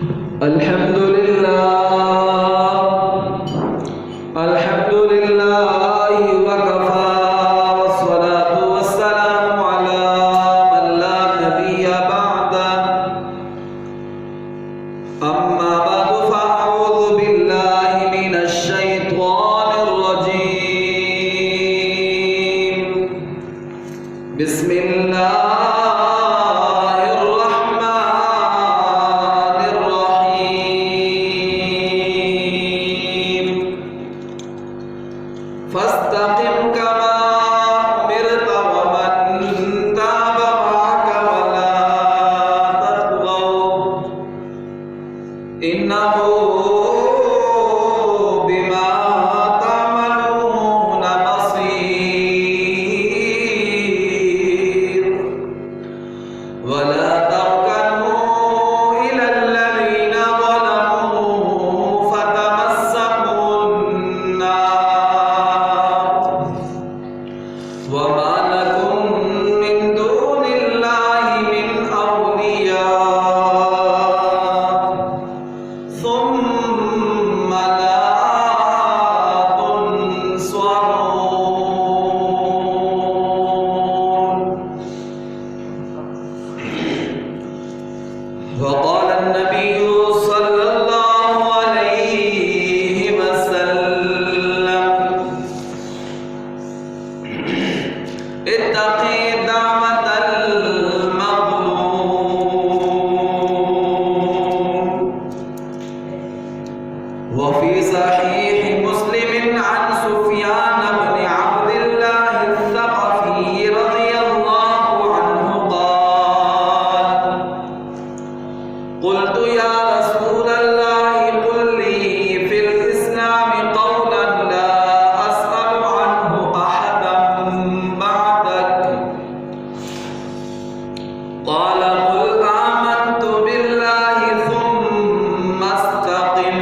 الحمد لله وكفى والصلاة والسلام على من لا نبي بعده أما بعد فأعوذ بالله من الشيطان الرجيم بسم الله فاستقم كما أمرت ومن تاب معك ولا تطغوا إنه بما تعملون بصير ولا تركنوا إلى الذين ظلموا فتمسكوا النار وما لكم من دون الله من أولياء ثم لا تنصرون. وقال النبي صلى الله عليه وسلم اتقي دعوة المظلوم. وفي صحيح مسلم عن سفيان بن عبد الله الثقفي رضي الله عنه قال قلت يا رسول الله قل لي في الإسلام قولا لا أسأل عنه أحدا بعدك قال قل آمنت بالله ثم استقم.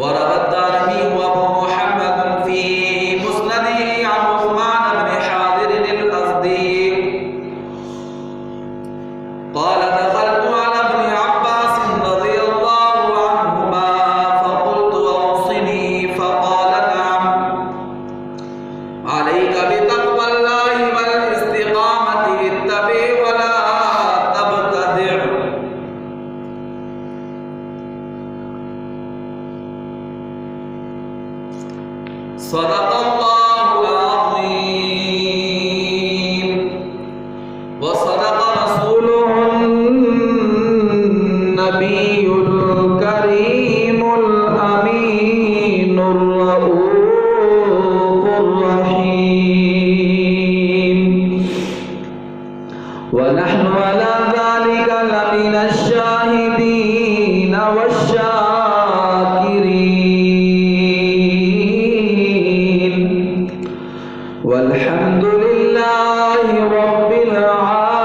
وروى الدارمي وابو محمد في مسنده عن عثمان بن حاضر الأزدي قال دخلت على ابن عباس رضي الله عنهما فقلت أوصني فقال نعم عليك بتقوى الله والاستقامة اتبع ولا تبتدع. صدق الله العظيم وصدق رسوله النبي الكريم الأمين الرؤوف الرحيم. ونحن على ذلك لمن الشاهدين والشاكرين والحمد لله رب العالمين.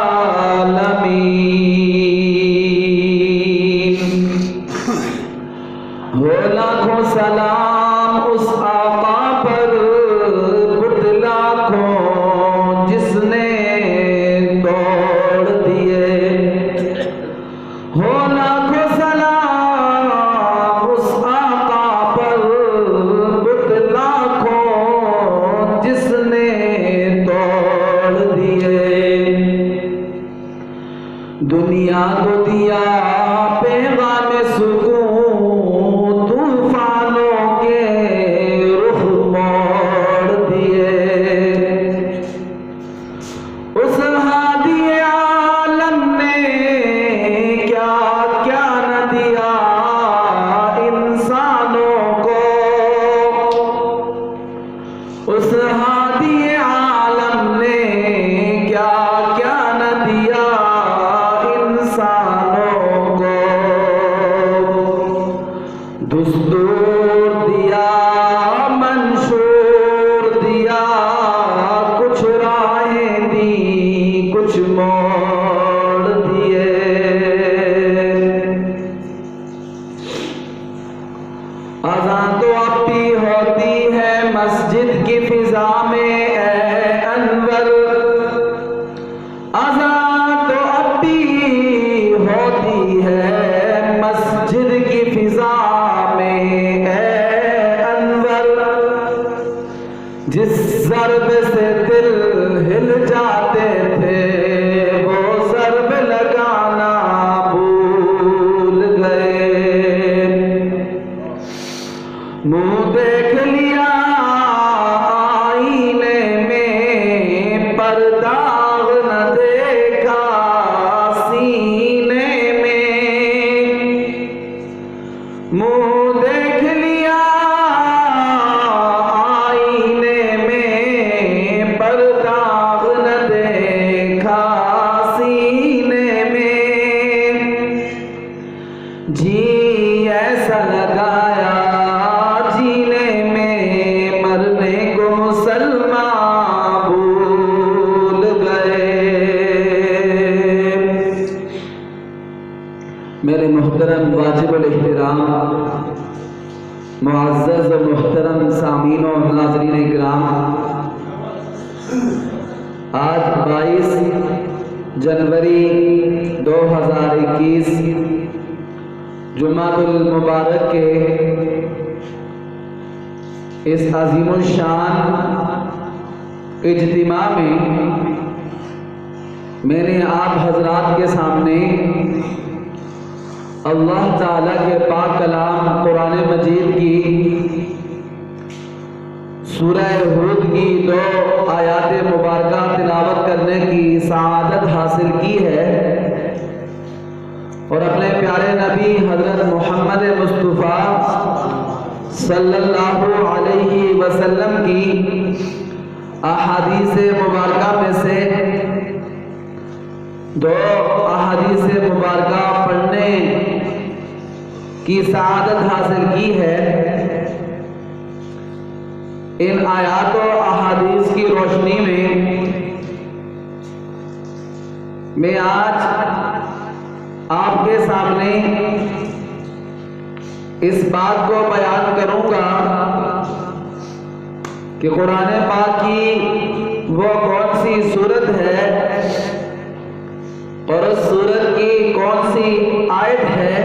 ہو لاکھوں سلام اس آقا پر بت لاکھوں جس نے توڑ دیے. ہو لاکھوں سلام اس آقا پر بت لاکھوں جس نے توڑ دیے. دنیا کو دیا پیغام سکون طوفانوں کے رخ موڑ دیے. اس ہادی عالم نے کیا کیا نہ دیا انسانوں کو. اس ہادی عالم نے کیا کیا نہ دیا انسانوں کو. دستور دیا منشور دیا کچھ راہیں دی کچھ موڑ دیے. اذان تو اب بھی ہوتی ہے مسجد کی فضا میں اے انور. اذان تو اب بھی ہوتی ہے جی ایسا لگایا جینے میں مرنے کو مسلمان بھول گئے۔ میرے محترم واجب الاحترام معزز و محترم سامعین و ناظرین کرام، آج 22 جنوری 2021 جمعہ المبارک کے اس عظیم الشان اجتماع میں نے آپ حضرات کے سامنے اللہ تعالیٰ کے پاک کلام قرآن مجید کی سورہ ہود کی 2 آیات مبارکہ تلاوت کرنے کی سعادت حاصل کی ہے، اور اپنے پیارے نبی حضرت محمد مصطفیٰ صلی اللہ علیہ وسلم کی احادیث مبارکہ میں سے 2 احادیث مبارکہ پڑھنے کی سعادت حاصل کی ہے۔ ان آیات و احادیث کی روشنی میں آج آپ کے سامنے اس بات کو بیان کروں گا کہ قرآن پاک کی وہ کون سی سورت ہے اور اس سورت کی کون سی آیت ہے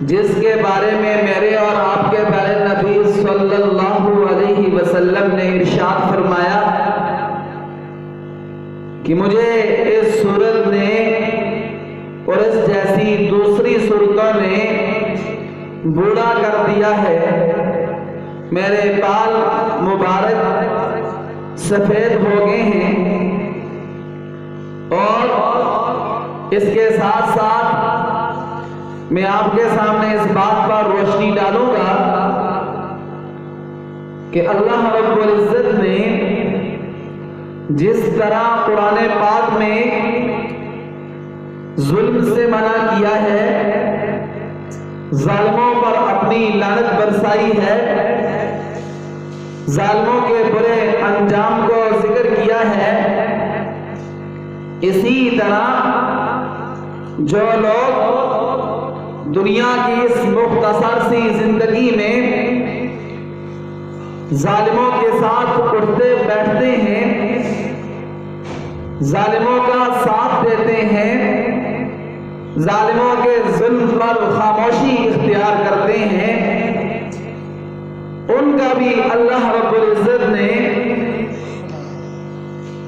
جس کے بارے میں میرے اور آپ کے پیارے نبی صلی اللہ علیہ وسلم نے ارشاد فرمایا کہ مجھے اس سورت نے اور اس جیسی دوسری سورتوں نے بوڑھا کر دیا ہے، میرے بال مبارک سفید ہو گئے ہیں، اور اس کے ساتھ ساتھ میں آپ کے سامنے اس بات پر روشنی ڈالوں گا کہ اللہ رب العزت نے جس طرح قرآن پاک میں ظلم سے منع کیا ہے، ظالموں پر اپنی لعنت برسائی ہے، ظالموں کے برے انجام کو ذکر کیا ہے، اسی طرح جو لوگ دنیا کی اس مختصر سی زندگی میں ظالموں کے ساتھ اٹھتے بیٹھتے ہیں، ظالموں کا ساتھ دیتے ہیں، ظالموں کے ظلم پر خاموشی اختیار کرتے ہیں، ان کا بھی اللہ رب العزت نے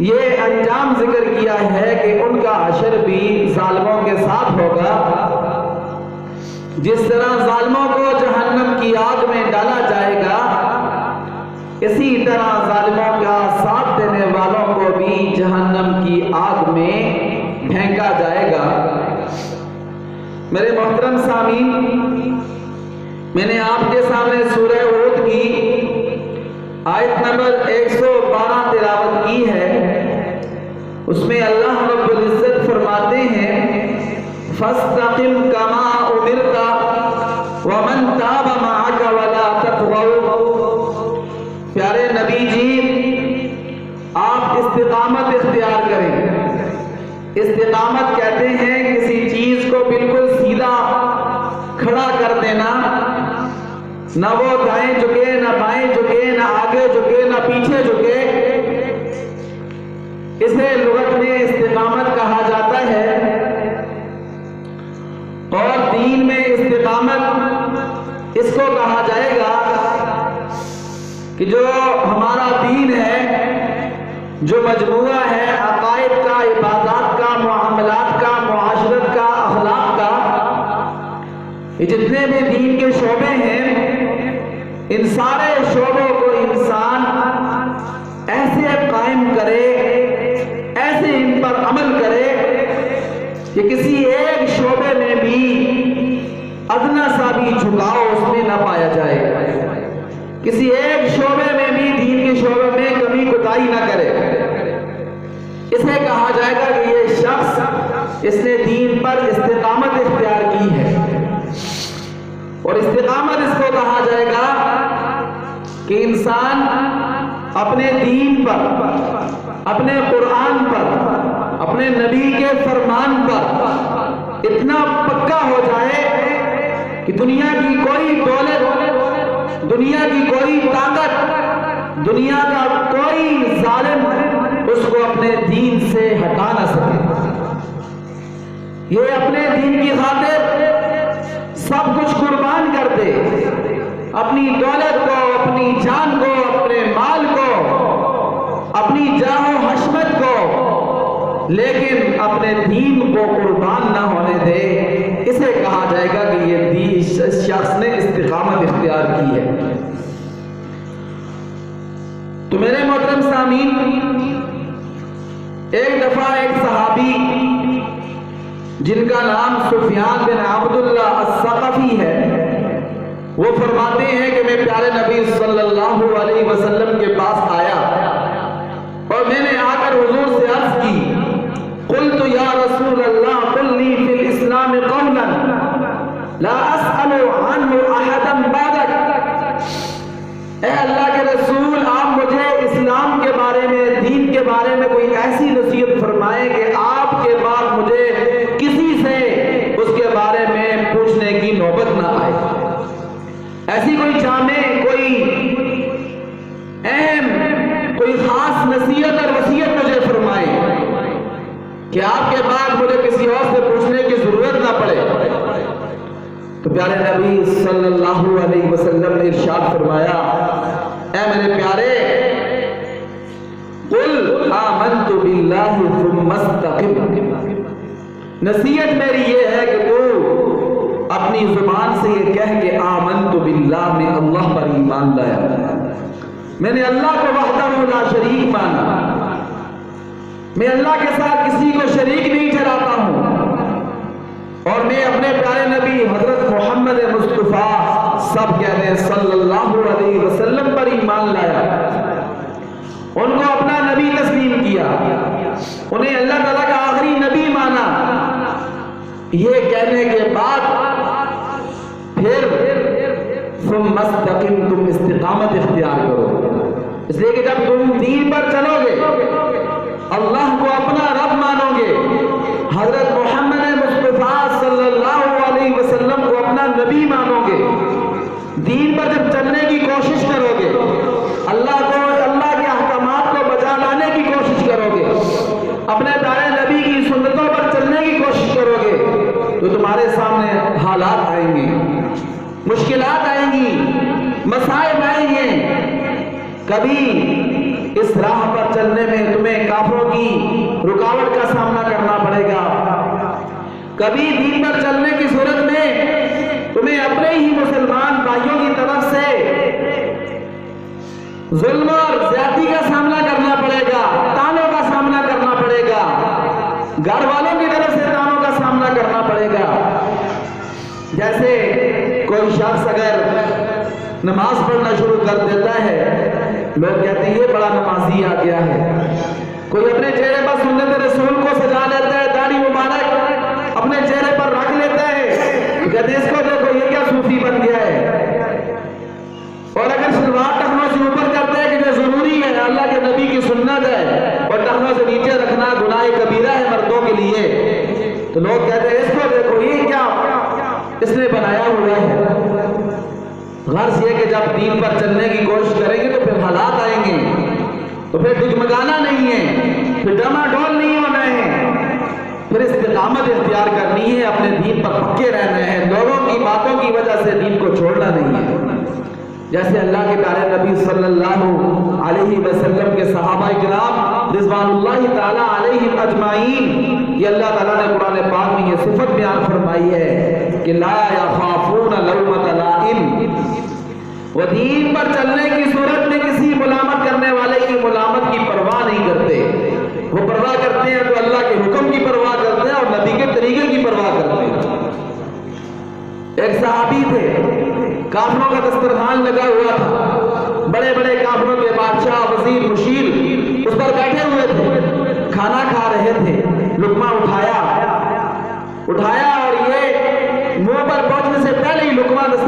یہ انجام ذکر کیا ہے کہ ان کا حشر بھی ظالموں کے ساتھ ہوگا۔ جس طرح ظالموں کو جہنم کی آگ میں ڈالا جائے گا، اسی طرح ظالموں کا ساتھ دینے والوں کو بھی جہنم کی آگ میں پھینکا جائے گا۔ میرے محترم سامعین، میں نے آپ کے سامنے سورہ ہود کی آیت نمبر 112 تلاوت کی ہے۔ اس میں اللہ رب العزت فرماتے ہیں فَاسْتَقِمْ كَمَا أُمِرْتَ وَمَنْ تَابَ مَعَكَ وَلَا تَطْغَوْا۔ پیارے نبی جی، آپ استقامت اختیار کریں۔ استقامت کہتے ہیں کسی چیز کو بالکل سیدھا کھڑا کر دینا، نہ وہ دائیں جھکے نہ بائیں جھکے، نہ آگے جھکے نہ پیچھے جھکے، اسے لغت میں استقامت کہا جاتا ہے۔ اور دین میں استقامت اس کو کہا جائے گا کہ جو ہمارا دین ہے، جو مجموعہ ہے عقائد کا، عبادات کا، معاملات کا، معاشرت کا، اخلاق کا، یہ جتنے بھی دین کے شعبے ہیں، ان سارے شعبوں کو انسان ایسے قائم کرے، ایسے ان پر عمل کرے کہ کسی ایک شعبے میں بھی ادنا سا بھی جھکاؤ اس میں نہ پایا جائے، کسی ایک شعبے میں بھی دین کے شعبے میں کمی کوتاہی نہ کرے۔ اسے کہا جائے گا کہ یہ شخص اس نے دین پر استقامت اختیار کی استقامت اس کو کہا جائے گا کہ انسان اپنے دین پر، اپنے قرآن پر، اپنے نبی کے فرمان پر اتنا پکا ہو جائے کہ دنیا کی کوئی دولت، دنیا کی کوئی طاقت، دنیا کا کوئی ظالم اس کو اپنے دین سے ہٹا نہ سکے۔ یہ اپنے دین کی خاطر سب کچھ قربان کر دے، اپنی دولت کو، اپنی جان کو، اپنے مال کو، اپنی جاہ و حشمت کو، لیکن اپنے دین کو قربان نہ ہونے دے، اسے کہا جائے گا کہ یہ اس شخص نے استقامت اختیار کی ہے۔ تو میرے محترم سامعین، ایک دفعہ ایک صحابی جن کا نام سفیان بن عبداللہ الثقفی ہے، وہ فرماتے ہیں کہ میں پیارے نبی صلی اللہ علیہ وسلم کے پاس آیا اور میں نے آ کر حضور سے عرض کی، قلت یا رسول اللہ قل لی فی الاسلام قولا لا اسأل عنہ احدا بعدک۔ اے اللہ کے رسول، آپ مجھے اسلام کے بارے میں، دین کے بارے میں کوئی ایسی نصیحت فرمائیں کہ آپ کے بعد مجھے کسی سے اس کے بارے میں پوچھنے کی نوبت نہ آئے۔ ایسی کوئی جامع، کوئی اہم، کوئی خاص نصیحت اور وصیت مجھے فرمائیں کہ آپ کے بعد مجھے کسی اور سے پوچھنے کی ضرورت نہ پڑے۔ تو پیارے نبی صلی اللہ علیہ وسلم نے ارشاد فرمایا، اے میرے پیارے، قل آمنت باللہ ثم استقم۔ نصیحت میری یہ ہے کہ تو اپنی زبان سے یہ کہہ کہ آمنت باللہ، میں اللہ پر ایمان لایا، میں نے اللہ کو وحدہ لا شریک مانا، میں اللہ کے ساتھ کسی کو شریک نہیں ٹھہراتا ہوں، اور میں اپنے پیارے نبی حضرت محمد مصطفیٰ سب کہتے ہیں صلی اللہ علیہ وسلم پر ایمان لایا، ان کو اپنا نبی تسلیم کیا، انہیں اللہ تعالیٰ کا آخری نبی مانا۔ یہ کہنے کے بعد پھر ثم استقم، تم استقامت اختیار کرو، اس لیے کہ جب تم دین پر چلو گے، اللہ کو اپنا رب مانو گے، حضرت محمد مصطفیٰ صلی اللہ علیہ وسلم کو اپنا نبی مانو گے، دین پر جب چلنے کی کوشش کرو گے، اللہ کو، اللہ کے احکامات کو بجا لانے کی کوشش کرو گے، اپنے پیارے نبی کی سنتوں پر چلنے کی کوشش کرو گے، تو تمہارے سامنے حالات آئیں گے، مشکلات آئیں گی، مصائب آئیں گے۔ کبھی اس راہ پر چلنے میں تمہیں کافروں کی رکاوٹ کا سامنا کرنا پڑے گا، کبھی دین پر چلنے کی صورت میں تمہیں اپنے ہی مسلمان بھائیوں کی طرف سے ظلم اور زیادتی کا سامنا کرنا پڑے گا، تانوں کا سامنا کرنا پڑے گا، گھر والوں کی طرف سے تانوں کا سامنا کرنا پڑے گا۔ جیسے کوئی شخص اگر نماز پڑھنا شروع کر دیتا ہے، لوگ کہتے ہیں یہ بڑا نمازی آ گیا ہے۔ کوئی اپنے چہرے پر سنت رسول کو سجا لیتا ہے، داڑھی مبارک اپنے چہرے پر رکھ لیتا ہے، کہتے ہیں اس کو دیکھو یہ کیا صوفی بن گیا ہے۔ اور اگر شلوار ٹخنوں سے اوپر کرتا ہے کہ جو ضروری ہے، اللہ کے نبی کی سنت ہے، اور ٹخنوں سے نیچے رکھنا گناہ کبیرہ ہے مردوں کے لیے، تو لوگ کہتے ہیں اس کو دیکھو یہ کیا اس نے بنایا ہوا ہے۔ غرض یہ کہ جب دین پر چلنے کی کوشش کریں گے تو پھر حالات آئیں گے، تو پھر ڈگمگانا نہیں ہے، پھر ڈما ڈول نہیں ہونا ہے، پھر استقامت اختیار کرنی ہے، اپنے دین پر پکے رہنا ہے، لوگوں کی باتوں کی وجہ سے دین کو چھوڑنا نہیں ہے۔ جیسے اللہ کے پیارے نبی صلی اللہ علیہ وسلم کے صحابہ کرام رضوان اللہ تعالیٰ علیہم اجمعین، یہ اللہ تعالیٰ نے قرآن پاک میں یہ صفت بیان فرمائی ہے کہ لا یخافون لومۃ لائم، وہ دین پر چلنے کی صورت میں کسی ملامت کرنے والے کی ملامت کی پرواہ نہیں کرتے، وہ پرواہ کرتے ہیں تو اللہ کے حکم کی پرواہ کرتے ہیں اور نبی کے طریقے کی پرواہ کرتے ہیں۔ ایک صحابی تھے، کافروں کا دسترخوان لگا ہوا تھا، بڑے بڑے کافروں کے بادشاہ، وزیر، مشیر اس پر بیٹھے ہوئے تھے، کھانا کھا رہے تھے، لقمہ اٹھایا اور یہ منہ پر پہنچنے سے پہلے ہی لقمہ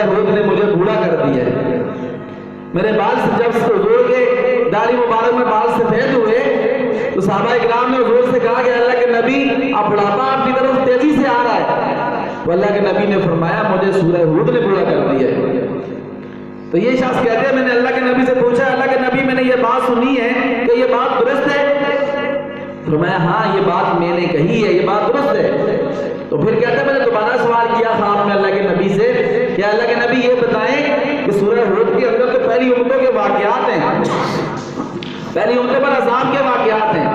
سورہ ہود نے مجھے بوڑھا کر دیا ہے. میرے بال سے جب حضور کے داڑھی مبارک میں بال سفید ہوئے تو صحابہ اکرام نے حضور سے کہا کہ اللہ کے نبی اب بڑھاپا آپ کی طرف تیزی سے آ رہا ہے. تو اللہ کے نبی نے فرمایا مجھے سورہ ہود نے بوڑھا کر دیا ہے. تو یہ شخص کہتے ہیں میں نے اللہ کے نبی سے پوچھا اللہ کے نبی میں نے یہ بات سنی ہے کہ یہ بات درست ہے؟ فرمایا ہاں یہ بات میں نے کہی ہے, یہ بات درست ہے. تو پھر کہتے ہیں میں نے دوبارہ سوال کیا خواب میں اللہ کے نبی سے کہ اللہ کے نبی یہ بتائیں کہ سورہ ہود کے اندر تو پہلی امتوں کے واقعات ہیں, پہلی امتوں پر عذاب کے واقعات ہیں.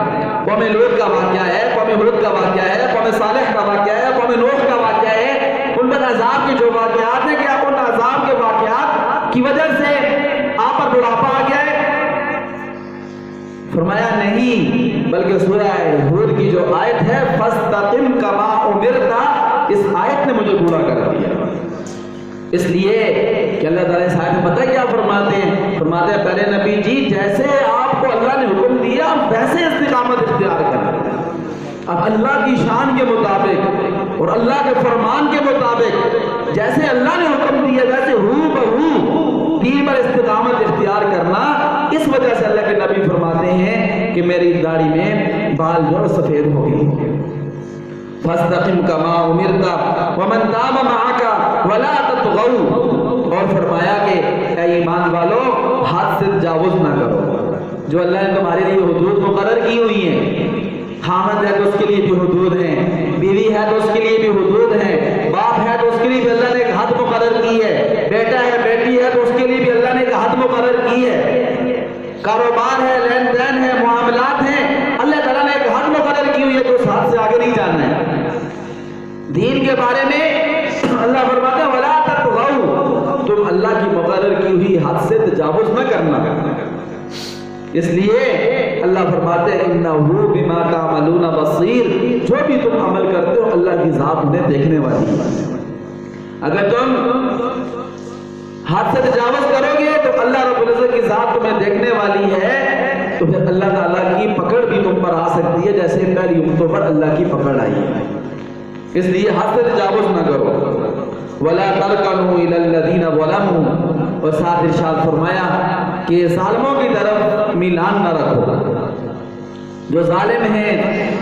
قوم لوط کا واقعہ ہے, قوم ہود کا واقعہ ہے, قوم صالح کا واقعہ ہے, قوم نوح کا واقعہ ہے. ان پر عذاب کے جو واقعات ہیں کیا ان عذاب کے واقعات کی وجہ سے آپ پر بڑھاپا آ گیا ہے؟ فرمایا نہیں, بلکہ سورہ ہود کی جو آیت ہے فاستقم کما امرت, اس آیت نے مجھے بوڑھا کر دیا. اس لیے کہ اللہ تعالیٰ اس آیت میں پتہ کیا فرماتے ہیں؟ فرماتے ہیں پہلے نبی جی جیسے آپ کو اللہ نے حکم دیا ویسے استقامت اختیار کریں. اب اللہ کی شان کے مطابق اور اللہ کے فرمان کے مطابق جیسے اللہ نے حکم دیا ویسے ہو بہو دین پر استقامت اختیار کرنا. اس وجہ سے اللہ کے نبی فرماتے ہیں کہ میری داڑھی میں بال جو سفید ہو گئے. فاستقم کما امرت ومن تاب معك ولا تطغوا, اور فرمایا کہ اے ایمان والو حد سے تجاوز نہ کرو. جو اللہ نے تمہارے لیے حدود مقرر کی ہوئی ہیں, خامد ہے تو اس کے لیے بھی حدود ہیں, بیوی ہے تو اس کے لیے بھی حدود ہیں, باپ ہے تو اس کے لیے بھی اللہ نے ایک حد مقرر کی ہے, بیٹا ہے بیٹی ہے تو اس کے لیے بھی اللہ نے ایک حد مقرر کی ہے, کاروبار ہے لین دین ہے معاملات ہیں, اللہ تعالیٰ نے ایک حد مقرر کی ہوئی ہے تو اس حد سے آگے نہیں جانا ہے. دین کے بارے میں اللہ فرماتے ہیں ولا تطغوا, تم اللہ کی مقرر کی ہوئی حد سے تجاوز نہ کرنا. اس لیے اللہ فرماتے ہیں انہو بما تعملون بصیر, جو بھی تم عمل کرتے ہو اللہ کی ذات انہیں دیکھنے والی ہے. اگر تم حد سے تجاوز کرو گے تو اللہ رب العزت کی ذات تمہیں دیکھنے والی ہے, تو پھر اللہ تعالیٰ کی پکڑ بھی تم پر آ سکتی ہے جیسے پہلی امتوں پر اللہ کی پکڑ آئی ہے. اس لیے حد سے تجاوز نہ کرو. ولا ترکنوا الی الذین ظلموا, اور ساتھ ارشاد فرمایا کہ ظالموں کی طرف میلان نہ رکھو. جو ظالم ہیں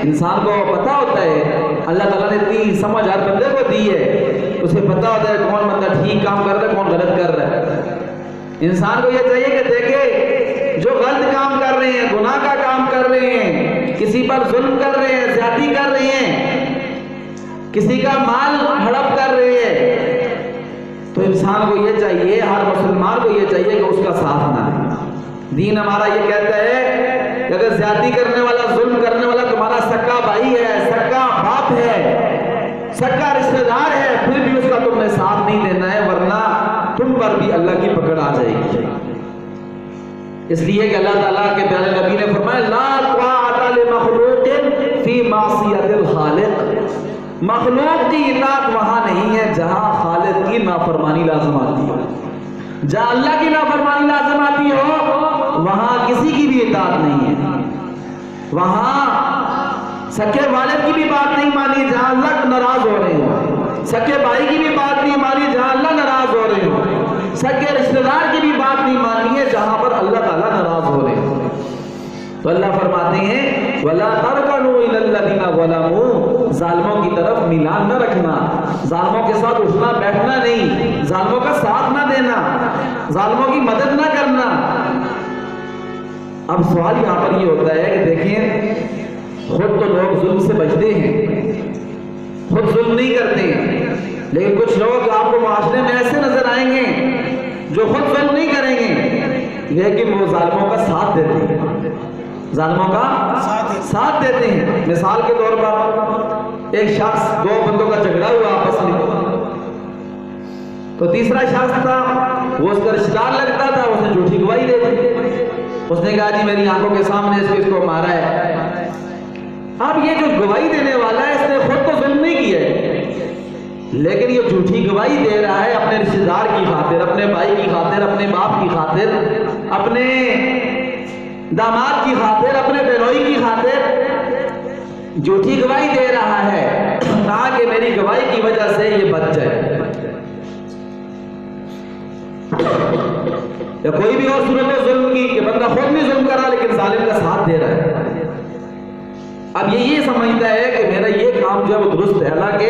انسان کو پتہ ہوتا ہے, اللہ تعالیٰ نے اتنی سمجھ ہر بندے کو دی ہے, اسے پتہ ہوتا ہے کون بندہ ٹھیک کام کر رہا ہے کون غلط کر رہا ہے. انسان کو یہ چاہیے کہ دیکھے جو غلط کام کر رہے ہیں, گناہ کا کام کر رہے ہیں, کسی پر ظلم کر رہے ہیں, زیادتی کر رہے ہیں, کسی کا مال ہڑپ کر رہے ہیں, تو انسان کو یہ چاہیے, ہر مسلمان کو یہ چاہیے کہ اس کا ساتھ نہ دے. دین ہمارا یہ کہتا ہے کہ اگر زیادتی کرنے والا, ظلم کرنے والا تمہارا سکا بھائی ہے, سکا باپ ہے, سکا رشتہ دار ہے, پھر بھی اس کا تم نے ساتھ نہیں دینا ہے, ورنہ تم پر بھی اللہ کی پکڑ آ جائے گی. اس لیے کہ اللہ تعالیٰ کے پیارے نبی نے فرمایا لا طاعۃ لمخلوق فی معصیۃ الخالق, مخلوق کی اطاعت وہاں نہیں ہے جہاں خالق کی نافرمانی لازم آتی ہو. جہاں اللہ کی نافرمانی لازم آتی ہو وہاں کسی کی بھی اطاعت نہیں ہے. وہاں سکے والد کی بھی بات نہیں مانی جہاں اللہ ناراض ہو رہے ہو, سکے بھائی کی بھی بات نہیں مانی جہاں اللہ ناراض ہو رہے ہو, سکے رشتہ دار کی بھی بات نہیں مانی ہے جہاں پر اللہ تعالیٰ ناراض ہو رہے ہو. تو اللہ فرماتے ہیں وَلَا تَرْكَنُوا إِلَى الَّذِينَ ظَلَمُوا, ظالموں کی طرف میلان نہ رکھنا, ظالموں کے ساتھ اٹھنا بیٹھنا نہیں, ظالموں کا ساتھ نہ دینا, ظالموں کی مدد نہ کرنا. اب سوال یہاں پر یہ ہوتا ہے کہ دیکھیں خود تو لوگ ظلم سے بچتے ہیں, خود ظلم نہیں کرتے ہیں, لیکن کچھ لوگ آپ کو معاشرے میں ایسے نظر آئیں گے جو خود ظلم نہیں کریں گے لیکن وہ ظالموں کا ساتھ دیتے ہیں, ظالموں کا ساتھ دیتے ہیں. مثال کے طور پر ایک شخص, دو بندوں کا جھگڑا ہوا آپس میں, تو تیسرا شخص تھا وہ اس کا رشتہ دار لگتا تھا, اس نے جھوٹی گواہی دے دی, اس نے کہا جی میری آنکھوں کے سامنے اس کو مارا ہے. اب یہ جو گواہی دینے والا ہے اس نے خود تو ظلم نہیں کیا ہے, لیکن یہ جھوٹی گواہی دے رہا ہے اپنے رشتہ دار کی خاطر, اپنے بھائی کی خاطر, اپنے باپ کی خاطر, اپنے داماد کی خاطر, اپنے بہنوئی کی خاطر جھوٹی گواہی دے رہا ہے تاکہ میری گواہی کی وجہ سے یہ بچ جائے. یا کوئی بھی اور صورت ہے ظلم کی کہ بندہ خود نہیں ظلم کر رہا لیکن ظالم کا ساتھ دے رہا ہے، اب یہ سمجھتا ہے کہ میرا یہ کام جو ہے وہ درست ہے، حالانکہ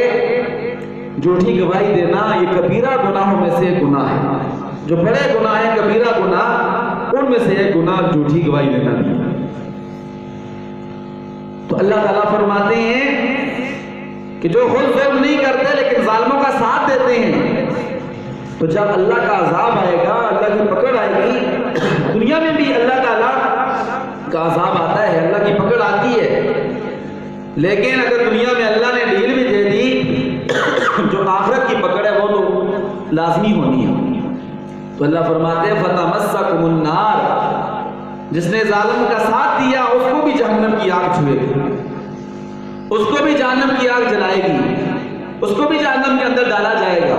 جھوٹی گواہی دینا یہ کبیرہ گناہوں میں سے گناہ ہے، جو بڑے گناہ ہیں کبیرہ گناہ ان میں سے ایک گناہ جھوٹی گواہی دینا بھی۔ تو اللہ تعالیٰ فرماتے ہیں کہ جو خود ظلم نہیں کرتے لیکن ظالموں کا ساتھ دیتے ہیں، تو جب اللہ کا عذاب آئے گا، اللہ کی پکڑ آئے گی، دنیا میں بھی اللہ تعالیٰ کا عذاب آتا ہے، اللہ کی پکڑ آتی ہے، لیکن اگر دنیا میں اللہ نے ڈھیل بھی دے دی، جو آخرت کی پکڑ ہے وہ تو لازمی ہونی ہے۔ تو اللہ فرماتے ہیں فَتَمَسَّكُمُ النَّارِ، جس نے ظالم کا ساتھ دیا اس کو بھی جہنم کی آگ چھوئے گی، اس کو بھی جہنم کی آگ جلائے گی، اس کو بھی جہنم کے اندر ڈالا جائے گا۔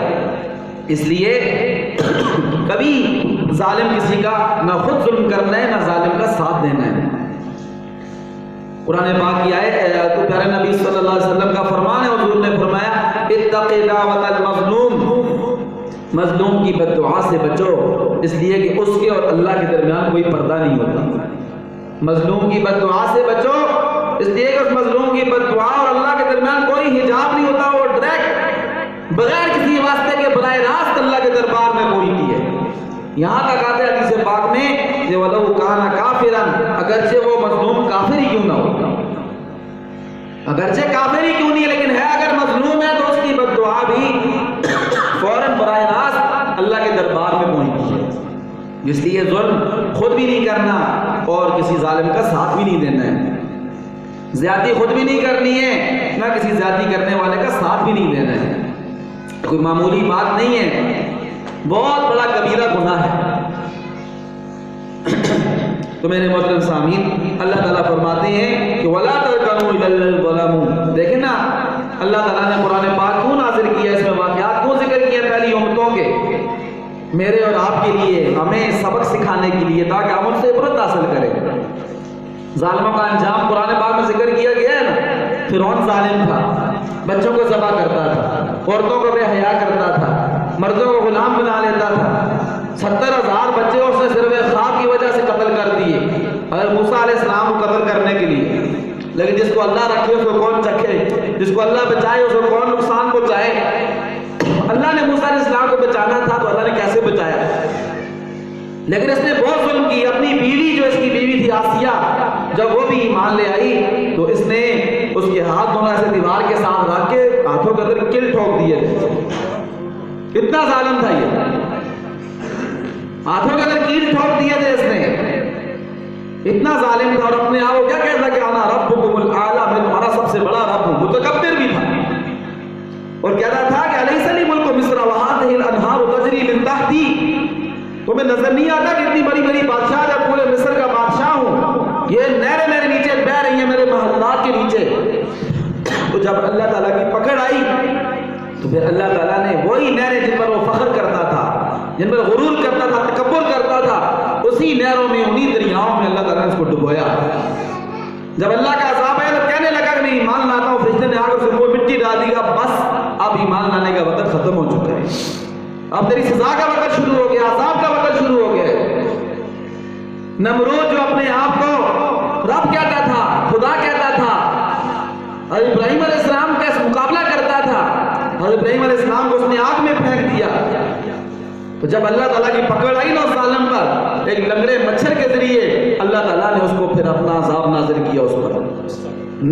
اس لیے کبھی ظالم کسی کا نہ خود ظلم کرنا ہے نہ ظالم کا ساتھ دینا ہے۔ قرآن پاک کی آیت، تو پیارے نبی صلی اللہ علیہ وسلم کا فرمان ہے، حضور نے فرمایا اتق دعوت المظلوم، مظلوم کی بد دعا سے بچو، اس لیے کہ اس کے اور اللہ کے درمیان کوئی پردہ نہیں ہوتا۔ مظلوم کی بد دعا سے بچو اس لیے کہ اس مظلوم کی بد دعا اور اللہ کے درمیان کوئی حجاب نہیں ہوتا، وہ ڈائریکٹ بغیر کسی واسطے کے براہ راست اللہ کے دربار میں پہنچتی ہے۔ یہاں تک آتے ہیں حدیث پاک میں کہ وَلَوْ كَانَ كَافِرًا، اگرچہ وہ مظلوم کافر ہی کیوں نہ ہو، اگرچہ کافر ہی کیوں نہیں لیکن ہے اگر مظلوم ہے تو اس کی بد دعا بھی فوراً براہ راست اللہ کے دربار میں پہنچتی ہے۔ اس لیے ظلم خود بھی نہیں کرنا اور کسی ظالم کا ساتھ بھی نہیں دینا ہے، زیادتی خود بھی نہیں کرنی ہے نہ کسی زیادتی کرنے والے کا ساتھ بھی نہیں دینا ہے۔ کوئی معمولی بات نہیں ہے، بہت بڑا کبیرہ گناہ ہے۔ تو میرے محترم سامعین، اللہ تعالیٰ فرماتے ہیں کہ وَلَا تَرْكَنُوا إِلَى الَّذِينَ ظَلَمُوا، دیکھیں نا اللہ تعالیٰ نے قرآن پاک کیوں نازل کیا، اس میں واقعات کیوں ذکر کیا پہلی امتوں کے، میرے اور آپ کے لیے، ہمیں سبق سکھانے کے لیے، تاکہ ہم ان سے عبرت حاصل کریں۔ ظالموں کا انجام قرآن پاک میں ذکر کیا گیا ہے نا، فرعون ظالم تھا، بچوں کو ذبح کرتا تھا، عورتوں کو بے حیا کرتا تھا، مردوں کو غلام بنا لیتا تھا، 70,000 بچے اس نے صرف ایک خواب کی وجہ سے قتل کر دیے، حضرت موسیٰ علیہ السلام کو قتل کرنے کے لیے۔ لیکن جس کو اللہ رکھے اس کو کون چکھے، جس کو اللہ بچائے اس کو کون نقصان پہنچائے۔ اللہ نے موسیٰ علیہ السلام کو بچانا تھا تو اللہ نے کیسے بچایا، لیکن اس نے بہت ظلم کی۔ اپنی بیوی، جو اس کی بیوی تھی آسیہ، جب وہ بھی ایمان لے آئی تو اس نے اس کے ہاتھ دونوں ایسے دیوار کے ساتھ رکھ کے ہاتھوں کے اندر کل ٹھوک دیے تھے۔ اتنا ظالم تھا یہ، ہاتھوں کے اندر کیل ٹھوک دیے تھے اس نے، اتنا ظالم تھا۔ اور اپنے آپ کو کیا کہتا کہ انا ربکم الاعلی، میں تمہارا سب سے بڑا رب ہوں، متکبر بھی تھا، اور کہتا تھا کہ الیس لی ملک مصر وہذہ الانہار تجری من تحتی، تمہیں نظر نہیں آتا کہ اتنی بڑی بڑی بادشاہ ہے، پورے مصر کا بادشاہ ہوں، یہ نہریں میرے نیچے بہ رہی ہیں، میرے محلات کے نیچے۔ تو جب اللہ تعالیٰ کی پکڑ آئی تو پھر اللہ تعالیٰ نے وہی نہریں جن پر وہ فخر کرتا تھا، جن پر غرور کرتا تھا، تکبر کرتا تھا، اسی نہروں میں، انہی دریاؤں میں اللہ تعالیٰ نے اس کو ڈبویا۔ جب اللہ کا عذاب آیا تو کہنے لگا کہ میں ایمان لاتا ہوں، فرشتے نے آ کر اسے وہ مٹی ڈال دی، بس اب ایمان لانے کا وقت ختم ہو چکا ہے، اب تیری سزا کا وقت شروع ہو گیا، عذاب کا وقت شروع ہو گیا۔ نمرود جو اپنے آپ کو رب کہتا تھا، خدا کہتا تھا، حضرت ابراہیم علیہ السلام کا مقابلہ کرتا تھا، حضرت ابراہیم علیہ السلام کو اس نے آگ میں پھینک دیا۔ تو جب اللہ تعالیٰ کی پکڑ آئی نا اس ظالم پر، ایک لنگڑے مچھر کے ذریعے اللہ تعالیٰ نے اس کو پھر اپنا عذاب نازل کیا اس پر۔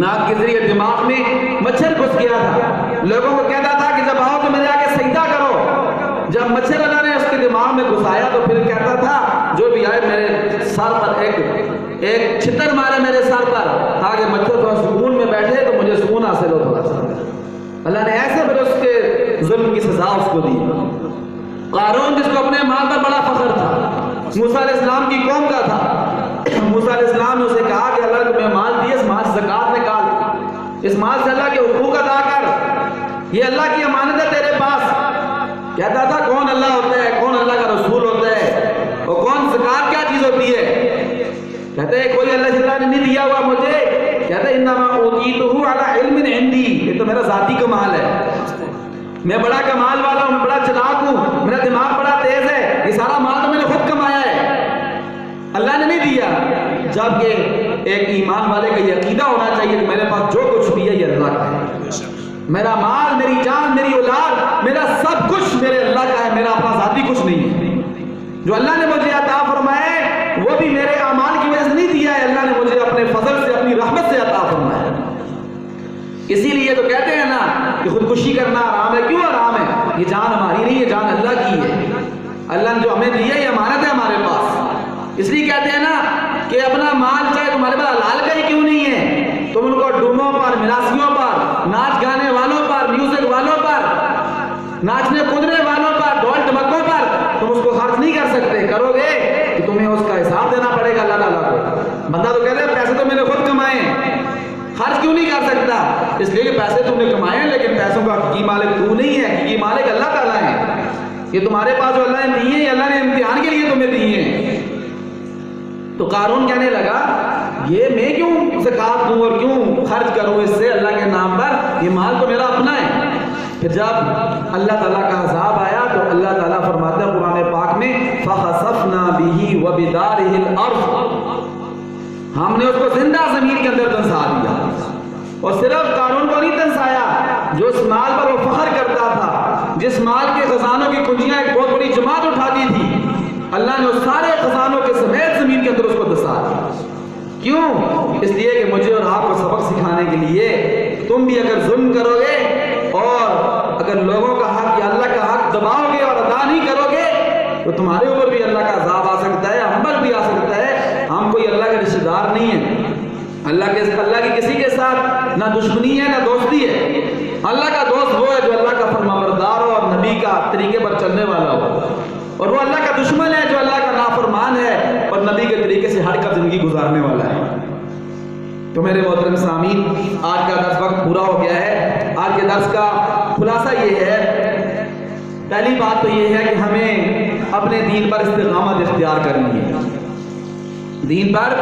ناک کے ذریعے دماغ میں مچھر گھس گیا تھا، لوگوں کو کہتا تھا کہ جب آؤ تو میرے آگے سجدہ کرو۔ جب مچھر اللہ نے اس کے دماغ میں گھسایا تو پھر کہتا تھا جو بھی آئے میرے سر پر ایک چھتر مارے میرے سر پر، تاکہ مچھر تھوڑا سکون میں بیٹھے تو مجھے سکون حاصل ہو تھوڑا سا۔ اللہ نے ایسے پھر اس کے ظلم کی سزا اس کو دی۔ قارون جس کو اپنے مال پر بڑا فخر تھا، موسیٰ علیہ السلام کی قوم کا تھا، موسیٰ علیہ السلام نے اسے کہا کہ اللہ نے تمہیں مال دیے، اس مال سے زکوٰۃ نکال، اس مال سے اللہ کے حقوق ادا کر، یہ اللہ کی امانت ہے تیرے پاس۔ کہتا تھا کون اللہ ہوتا ہے، کون اللہ کا رسول ہوتا ہے، اور کون زکوٰۃ کیا چیز ہوتی ہے؟ کہتے ہیں کوئی اللہ تعالیٰ نے نہیں دیا ہوا مجھے، کہتا ہے انما اوتیتہ علی علم عندی، یہ تو میرا ذاتی کمال ہے، میں بڑا کمال والا ہوں، میں بڑا چلاک ہوں، میرا دماغ بڑا تیز ہے، یہ سارا مال تو میں نے خود کمایا ہے۔ نہیں دیا، جبکہ ایک ایمان والے کا یہ عقیدہ ہونا چاہیے کہ میرے پاس جو کچھ بھی ہے یہ اللہ کا ہے، میرا مال، میری جان، میری اولاد، میرا سب کچھ میرے اللہ کا ہے، میرا اپنا ذاتی کچھ نہیں ہے۔ جو اللہ نے مجھے عطا فرمایا ہے وہ بھی میرے اعمال کی وجہ سے نہیں دیا ہے، اللہ نے مجھے اپنے فضل سے، اپنی رحمت سے عطا فرمایا ہے۔ اسی لیے تو کہتے ہیں نا کہ خودکشی کرنا حرام ہے۔ کیوں حرام ہے؟ یہ جان ہماری نہیں ہے، جان اللہ کی ہے، اللہ نے جو ہمیں دی ہے یہ امانت ہے ہمارے پاس۔ اس لیے کہتے ہیں نا کہ اپنا مال چاہے تمہارے پاس حلال کا ہی کیوں نہیں ہے، تم ان کو ڈوموں پر، مراسیوں پر، ناچ گانے والوں پر، میوزک والوں پر، ناچنے کودنے والوں پر، ڈھول ڈمکوں پر تم اس کو خرچ نہیں کر سکتے، کرو گے کہ تمہیں اس کا حساب دینا پڑے گا اللہ تعالیٰ کو۔ بندہ تو کہتے ہیں پیسے تو میں نے خود کمائے ہیں، خرچ کیوں نہیں کر سکتا؟ اس لیے کہ پیسے تم نے کمائے ہیں، لیکن پیسوں کا حقیقی مالک تو نہیں ہے، حقیقی مالک اللہ تعالیٰ ہے۔ یہ تمہارے پاس جو اللہ نے دیے ہیں، اللہ نے امتحان کے لیے تمہیں دیے ہیں۔ تو قارون کہنے لگا یہ میں کیوں زکات دوں اور کیوں خرچ کروں اس سے اللہ کے نام پر، یہ مال تو میرا اپنا ہے۔ پھر جب اللہ تعالیٰ کا عذاب آیا تو اللہ تعالیٰ فرماتا ہے قرآن پاک میں فَخَسَفْنَا بِهِ وَبِدَارِهِ الْأَرْضِ، ہم نے اس کو زندہ زمین کے اندر دنسا دیا۔ اور صرف قارون کو نہیں دنسایا، جو اس مال پر وہ فخر کرتا تھا، جس مال کے خزانوں کی کنجیاں ایک بہت بڑی جماعت اٹھاتی تھی، اللہ نے اس سارے خزانوں کے سمیت زمین کے اندر اس کو دنسا دیا۔ کیوں؟ اس لیے کہ مجھے اور آپ کو سبق سکھانے کے لیے تم بھی اگر ظلم کرو گے اور اگر لوگوں کا حق یا اللہ کا حق دباؤ گے اور ادا نہیں کرو گے تو تمہارے اوپر بھی اللہ کا عذاب آ سکتا ہے، ہم پر بھی آ سکتا ہے۔ ہم کوئی اللہ کے رشتہ دار نہیں ہیں، اللہ کی کسی کے ساتھ نہ دشمنی ہے نہ دوستی ہے۔ اللہ کا دوست وہ ہے جو اللہ کا فرمانبردار ہو اور نبی کا طریقے پر چلنے والا ہو، اور وہ اللہ کا دشمن ہے جو اللہ کا نافرمان ہے اور نبی کے طریقے سے ہٹ کر زندگی گزارنے والا ہے۔ تو میرے محترم سامعین، آج کا درس وقت پورا ہو گیا ہے۔ آج کے درس کا خلاصہ یہ ہے، پہلی بات تو یہ ہے کہ ہمیں اپنے دین پر استقامت اختیار کرنی ہے، دین پر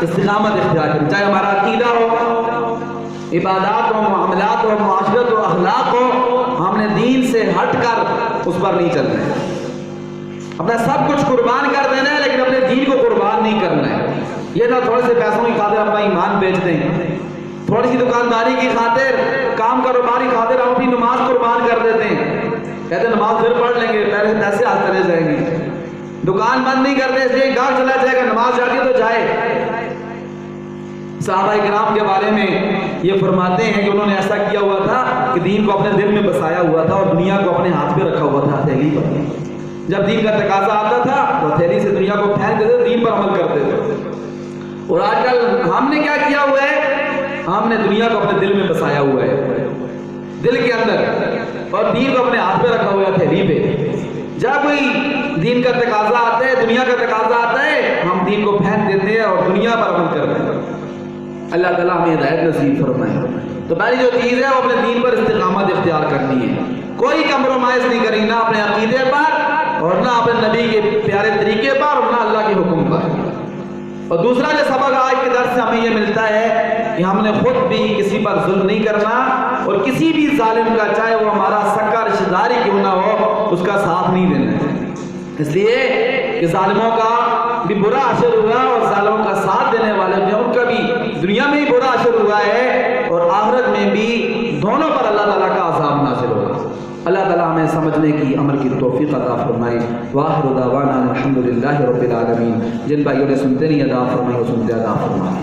استقامت اختیار کرنی، چاہے ہمارا عقیدہ ہو، عبادات ہو، معاملات ہو، معاشرت ہو، اخلاق ہو، ہم نے دین سے ہٹ کر اس پر نہیں چلنا ہے۔ اپنا سب کچھ قربان کر دینا ہے لیکن اپنے دین کو قربان نہیں کرنا ہے۔ یہ نہ تھوڑے سے پیسوں کی خاطر اپنا ایمان بیچ دیں، تھوڑی سی دکانداری کی خاطر، کام کاروباری خاطر ہم اپنی نماز قربان کر دیتے ہیں، کہتے ہیں نماز پھر پڑھ لیں گے، پہلے پیسے ہاتھ چلے جائیں گے، دکان بند نہیں کرتے اس لیے گاہک چلا جائے گا، نماز جاتی تو جائے۔ صحابہ کرام کے بارے میں یہ فرماتے ہیں کہ انہوں نے ایسا کیا ہوا تھا کہ دین کو اپنے دل میں بسایا ہوا تھا اور دنیا کو اپنے ہاتھ پہ رکھا ہوا تھا، ہتھیلی پر۔ جب دین کا تقاضا آتا تھا تو ہتھیلی سے دنیا کو پھینک دیتے تھے، دین پر عمل کرتے تھے۔ اور آج کل ہم نے کیا کیا ہوا ہے؟ ہم نے دنیا کو اپنے دل میں بسایا ہوا ہے، دل کے اندر، اور دین کو اپنے ہاتھ پہ رکھا ہوا ہے، ہتھیلی پہ۔ جب کوئی دین کا تقاضا آتا ہے، دنیا کا تقاضا آتا ہے، ہم دین کو پھینک دیتے ہیں اور دنیا پر عمل کرتے ہیں۔ اللہ تعالیٰ ہمیں ہدایت نصیب فرمائے۔ تو پہلی جو چیز ہے وہ اپنے دین پر استقامت اختیار کرنی ہے، کوئی کمپرومائز نہیں کرنی، نہ اپنے عقیدے پر اور نہ اپنے نبی کے پیارے طریقے پر اور نہ اللہ کے حکم پر۔ اور دوسرا جو سبق آج کے درس سے ہمیں یہ ملتا ہے کہ ہم نے خود بھی کسی پر ظلم نہیں کرنا اور کسی بھی ظالم کا، چاہے وہ ہمارا سکا رشتہ داری کیوں نہ ہو، اس کا ساتھ نہیں دینا ہے۔ اس لیے کہ ظالموں کا بھی برا اثر ہوا اور ظالموں کا ساتھ دینے والے جو ان کا بھی دنیا میں ہی برا اثر ہوا ہے اور آخرت میں بھی، دونوں پر اللہ تعالیٰ کا عذاب نازل ہوگا۔ اللہ تعالیٰ ہمیں سمجھنے کی، عمل کی توفیق عطا فرمائے۔ وآخر دعوانا الحمدللہ رب العالمین۔ جن بھائیوں نے سنتے نہیں ادا فرمائے وہ سنتے ادا فرمائے۔